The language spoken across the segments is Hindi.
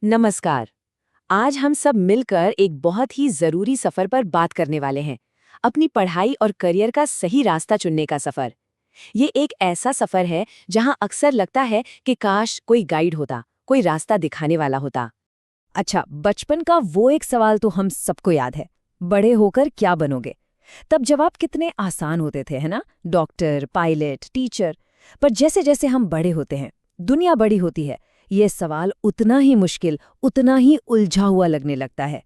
नमस्कार। आज हम सब मिलकर एक बहुत ही जरूरी सफर पर बात करने वाले हैं। अपनी पढ़ाई और करियर का सही रास्ता चुनने का सफर। ये एक ऐसा सफर है जहां अक्सर लगता है कि काश कोई गाइड होता, कोई रास्ता दिखाने वाला होता। अच्छा, बचपन का वो एक सवाल तो हम सबको याद है। बड़े होकर क्या बनोगे? तब जवाब कितने आसान होते थे, है ना? Doctor, pilot, teacher. पर जैसे जैसे हम बड़े होते हैं, दुनिया बड़ी होती है, ये सवाल उतना ही मुश्किल, उतना ही उलझा हुआ लगने लगता है।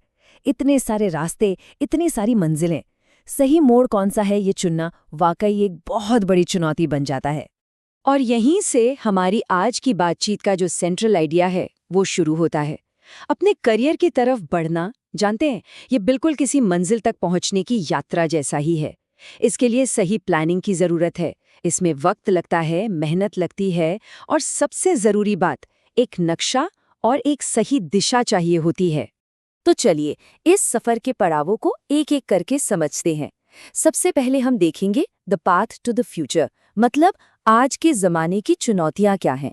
इतने सारे रास्ते, इतनी सारी मंजिलें। सही मोड़ कौन सा है, ये चुनना वाकई एक बहुत बड़ी चुनौती बन जाता है। और यहीं से हमारी आज की बातचीत का जो सेंट्रल आइडिया है वो शुरू होता है। अपने करियर की तरफ बढ़ना, जानते हैं, ये बिल्कुल किसी मंजिल तक पहुंचने की यात्रा जैसा ही है। इसके लिए सही प्लानिंग की जरूरत है। इसमें वक्त लगता है, मेहनत लगती है, और सबसे जरूरी बात, एक नक्शा और एक सही दिशा चाहिए होती है। तो चलिए इस सफर के पड़ावों को एक एक करके समझते हैं। सबसे पहले हम देखेंगे the path to the future, मतलब आज के जमाने की चुनौतियां क्या हैं।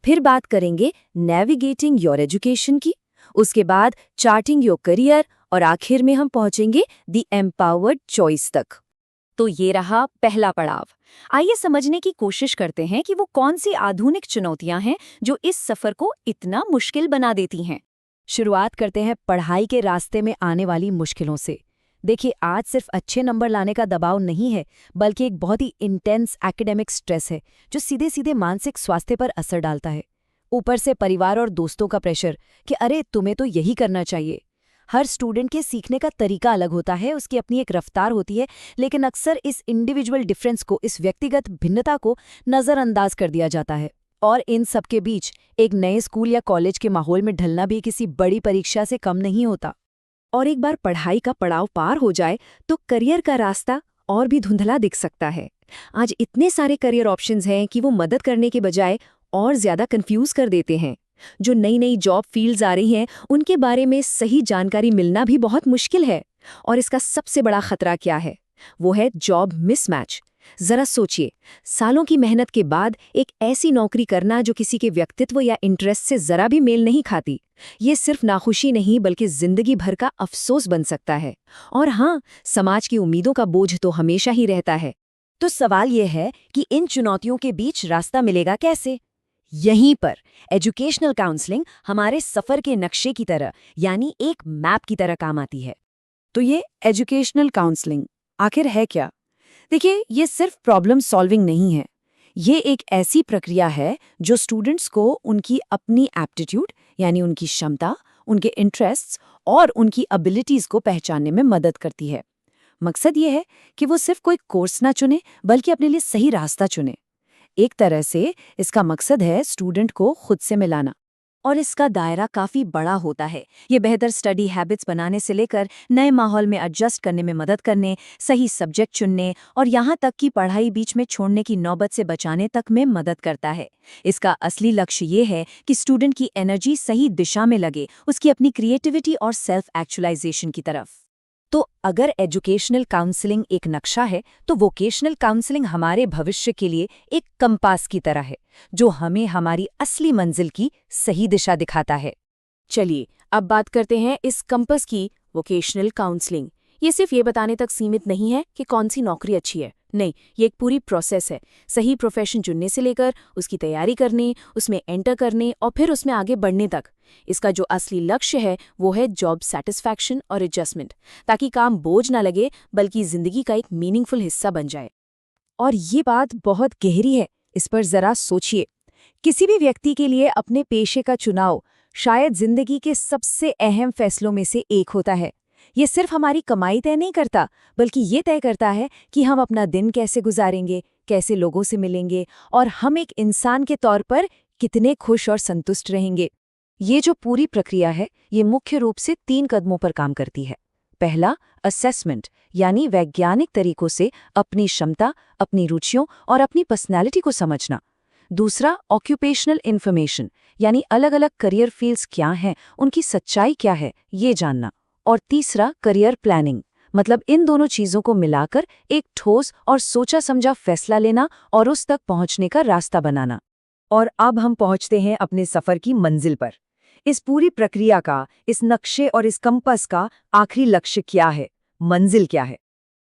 फिर बात करेंगे नेविगेटिंग योर एजुकेशन की। उसके बाद चार्टिंग योर करियर, और आखिर में हम पहुंचेंगे द एम्पावर्ड चॉइस तक। तो ये रहा पहला पड़ाव। आइए समझने की कोशिश करते हैं कि वो कौन सी आधुनिक चुनौतियां हैं जो इस सफर को इतना मुश्किल बना देती हैं। शुरुआत करते हैं पढ़ाई के रास्ते में आने वाली मुश्किलों से। देखिए, आज सिर्फ अच्छे नंबर लाने का दबाव नहीं है, बल्कि एक बहुत ही इंटेंस एकेडमिक स्ट्रेस है जो सीधे सीधे मानसिक स्वास्थ्य पर असर डालता है। ऊपर से परिवार और दोस्तों का प्रेशर कि अरे तुम्हें तो यही करना चाहिए। हर स्टूडेंट के सीखने का तरीका अलग होता है, उसकी अपनी एक रफ्तार होती है, लेकिन अक्सर इस इंडिविजुअल डिफरेंस को, इस व्यक्तिगत भिन्नता को नज़रअंदाज कर दिया जाता है। और इन सब के बीच एक नए स्कूल या कॉलेज के माहौल में ढलना भी किसी बड़ी परीक्षा से कम नहीं होता। और एक बार पढ़ाई का पड़ाव पार हो जाए तो करियर का रास्ता और भी धुंधला दिख सकता है। आज इतने सारे करियर ऑप्शंस हैं कि वो मदद करने के बजाय और ज्यादा कंफ्यूज कर देते हैं। जो नई नई जॉब फील्ड्स आ रही हैं, उनके बारे में सही जानकारी मिलना भी बहुत मुश्किल है। और इसका सबसे बड़ा खतरा क्या है? वो है जॉब मिसमैच। जरा सोचिए, सालों की मेहनत के बाद एक ऐसी नौकरी करना जो किसी के व्यक्तित्व या इंटरेस्ट से जरा भी मेल नहीं खाती, ये सिर्फ नाखुशी नहीं बल्कि जिंदगी भर का अफसोस बन सकता है। और हाँ, समाज की उम्मीदों का बोझ तो हमेशा ही रहता है। तो सवाल ये है कि इन चुनौतियों के बीच रास्ता मिलेगा कैसे? यहीं पर एजुकेशनल काउंसलिंग हमारे सफर के नक्शे की तरह, यानी एक मैप की तरह काम आती है। तो ये एजुकेशनल काउंसलिंग आखिर है क्या? देखिए, ये सिर्फ प्रॉब्लम सॉल्विंग नहीं है। ये एक ऐसी प्रक्रिया है जो स्टूडेंट्स को उनकी अपनी एप्टीट्यूड, यानी उनकी क्षमता, उनके इंटरेस्ट्स और उनकी एबिलिटीज को पहचानने में मदद करती है। मकसद ये है कि वो सिर्फ कोई कोर्स ना चुने, बल्कि अपने लिए सही रास्ता चुने। एक तरह से इसका मकसद है स्टूडेंट को खुद से मिलाना। और इसका दायरा काफी बड़ा होता है। ये बेहतर स्टडी हैबिट्स बनाने से लेकर नए माहौल में एडजस्ट करने में मदद करने, सही सब्जेक्ट चुनने और यहाँ तक कि पढ़ाई बीच में छोड़ने की नौबत से बचाने तक में मदद करता है। इसका असली लक्ष्य ये है कि स्टूडेंट की एनर्जी सही दिशा में लगे, उसकी अपनी क्रिएटिविटी और सेल्फ एक्चुअलाइजेशन की तरफ। तो अगर एजुकेशनल काउंसलिंग एक नक्शा है, तो वोकेशनल काउंसलिंग हमारे भविष्य के लिए एक कंपास की तरह है, जो हमें हमारी असली मंजिल की सही दिशा दिखाता है। चलिए अब बात करते हैं इस कंपास की। वोकेशनल काउंसलिंग ये सिर्फ ये बताने तक सीमित नहीं है कि कौन सी नौकरी अच्छी है। नहीं, ये एक पूरी प्रोसेस है। सही प्रोफेशन चुनने से लेकर उसकी तैयारी करने, उसमें एंटर करने और फिर उसमें आगे बढ़ने तक। इसका जो असली लक्ष्य है वो है जॉब सेटिस्फैक्शन और एडजस्टमेंट, ताकि काम बोझ ना लगे बल्कि जिंदगी का एक मीनिंगफुल हिस्सा बन जाए। और ये बात बहुत गहरी है, इस पर जरा सोचिए। किसी भी व्यक्ति के लिए अपने पेशे का चुनाव शायद जिंदगी के सबसे अहम फैसलों में से एक होता है। ये सिर्फ हमारी कमाई तय नहीं करता, बल्कि ये तय करता है कि हम अपना दिन कैसे गुजारेंगे, कैसे लोगों से मिलेंगे और हम एक इंसान के तौर पर कितने खुश और संतुष्ट रहेंगे। ये जो पूरी प्रक्रिया है, ये मुख्य रूप से 3 कदमों पर काम करती है। पहला, असेसमेंट, यानी वैज्ञानिक तरीकों से अपनी क्षमता, अपनी रुचियों और अपनी पर्सनैलिटी को समझना। दूसरा, ऑक्यूपेशनल इन्फॉर्मेशन, यानी अलग अलग करियर फील्ड्स क्या हैं, उनकी सच्चाई क्या है, ये जानना। और तीसरा, करियर प्लानिंग, मतलब इन दोनों चीजों को मिलाकर एक ठोस और सोचा समझा फैसला लेना और उस तक पहुंचने का रास्ता बनाना। और अब हम पहुंचते हैं अपने सफर की मंजिल पर। इस पूरी प्रक्रिया का, इस नक्शे और इस कंपास का आखिरी लक्ष्य क्या है? मंजिल क्या है?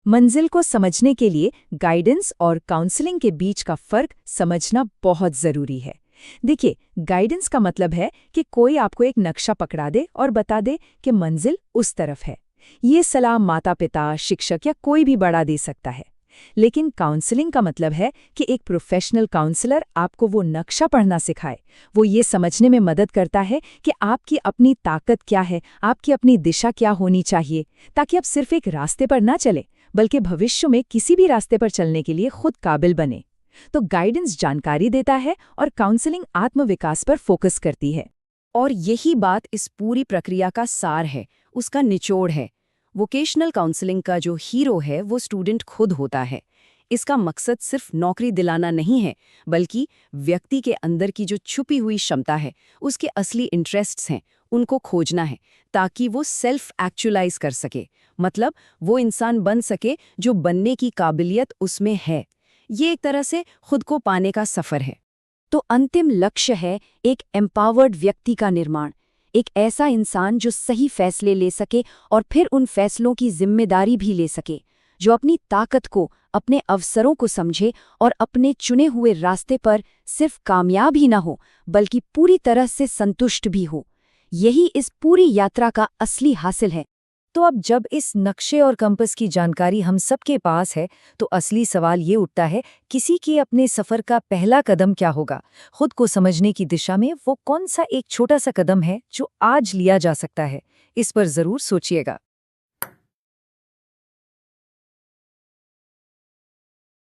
मंजिल को समझने के लिए गाइडेंस और काउंसलिंग के बीच का फर्क समझना बहुत जरूरी है। देखिए, गाइडेंस का मतलब है कि कोई आपको एक नक्शा पकड़ा दे और बता दे कि मंजिल उस तरफ है। ये सलाह माता-पिता, शिक्षक या कोई भी बड़ा दे सकता है। लेकिन काउंसलिंग का मतलब है कि एक प्रोफेशनल काउंसलर आपको वो नक्शा पढ़ना सिखाए। वो ये समझने में मदद करता है कि आपकी अपनी ताकत क्या है, आपकी अपनी दिशा क्या होनी चाहिए, ताकि आप सिर्फ एक रास्ते पर ना चले, बल्कि भविष्य में किसी भी रास्ते पर चलने के लिए खुद काबिल बने। तो गाइडेंस जानकारी देता है और काउंसलिंग आत्मविकास पर फोकस करती है। और यही बात इस पूरी प्रक्रिया का सार है, उसका निचोड़ है। वोकेशनल काउंसलिंग का जो हीरो है वो स्टूडेंट खुद होता है। इसका मकसद सिर्फ नौकरी दिलाना नहीं है, बल्कि व्यक्ति के अंदर की जो छुपी हुई क्षमता है, उसके असली इंटरेस्ट्स हैं, उनको खोजना है, ताकि वो सेल्फ एक्चुअलाइज कर सके। मतलब वो इंसान बन सके जो बनने की काबिलियत उसमें है। ये एक तरह से खुद को पाने का सफर है। तो अंतिम लक्ष्य है एक एम्पावर्ड व्यक्ति का निर्माण, एक ऐसा इंसान जो सही फैसले ले सके और फिर उन फैसलों की जिम्मेदारी भी ले सके, जो अपनी ताकत को, अपने अवसरों को समझे और अपने चुने हुए रास्ते पर सिर्फ कामयाब ही न हो, बल्कि पूरी तरह से संतुष्ट भी हो। यही इस पूरी यात्रा का असली हासिल है। तो अब जब इस नक्शे और कंपास की जानकारी हम सबके पास है, तो असली सवाल ये उठता है, किसी के अपने सफर का पहला कदम क्या होगा? खुद को समझने की दिशा में वो कौन सा एक छोटा सा कदम है जो आज लिया जा सकता है? इस पर जरूर सोचिएगा।